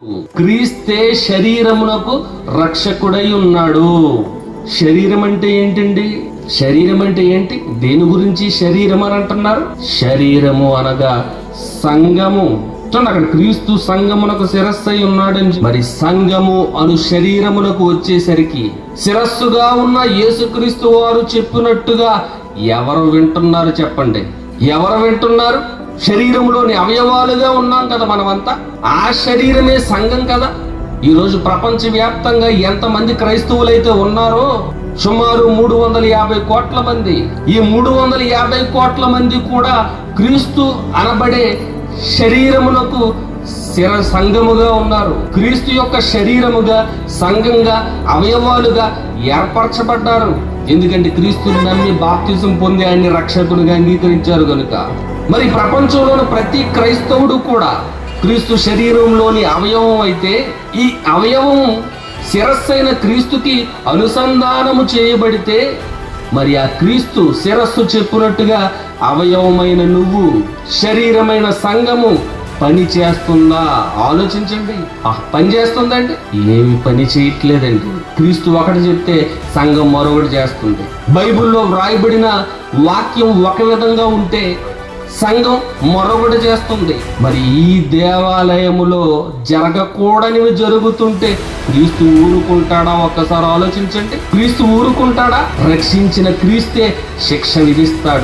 క్రీస్తే శరీరమునకు రక్షకుడై ఉన్నాడు. శరీరం అంటే ఏంటండి? శరీరం అంటే ఏంటి? దేని గురించి శరీరం అని అంటున్నారు? శరీరము అనగా సంఘము. చూడండి, అక్కడ క్రీస్తు సంఘమునకు శిరస్సై ఉన్నాడని. మరి సంఘము అను శరీరమునకు వచ్చేసరికి శిరస్సుగా ఉన్న యేసుక్రీస్తు వారు చెప్పినట్టుగా ఎవరు వింటున్నారు చెప్పండి? ఎవరు వింటున్నారు? శరీరంలోని అవయవాలుగా ఉన్నాం కదా మనమంతా. ఆ శరీరమే సంఘం కదా. ఈరోజు ప్రపంచవ్యాప్తంగా ఎంతమంది క్రైస్తవులైతే ఉన్నారో సుమారు 350 కోట్ల మంది. ఈ 350 కోట్ల మంది కూడా క్రీస్తు అనబడే శరీరమునకు సంఘముగా ఉన్నారు. క్రీస్తు యొక్క శరీరముగా, సంఘంగా, అవయవాలుగా ఏర్పరచబడ్డారు. ఎందుకంటే క్రీస్తుని నమ్మి బాప్తిజం పొంది ఆయన్ని రక్షకునిగా అంగీకరించారు కనుక. మరి ప్రపంచంలోని ప్రతి క్రైస్తవుడు కూడా క్రీస్తు శరీరంలోని అవయవం అయితే, ఈ అవయవం శిరస్సైన క్రీస్తుకి అనుసంధానము చేయబడితే, మరి ఆ క్రీస్తు శిరస్సు చెప్పినట్టుగా అవయవమైన నువ్వు, శరీరమైన సంఘము పని చేస్తుందా? ఆలోచించండి. పని చేస్తుందండి? ఏమి పని చేయట్లేదండి. క్రీస్తు ఒకటి చెప్తే సంఘం మరొకటి చేస్తుంది. బైబిల్లో వ్రాయబడిన వాక్యం ఒక విధంగా ఉంటే సంఘం మరొకటి చేస్తుంది. మరి ఈ దేవాలయములో జరగకూడనివి జరుగుతుంటే క్రీస్తు ఊరుకుంటాడా? ఒక్కసారి ఆలోచించండి. క్రీస్తు ఊరుకుంటాడా? రక్షించిన క్రీస్తే శిక్ష విధిస్తాడు.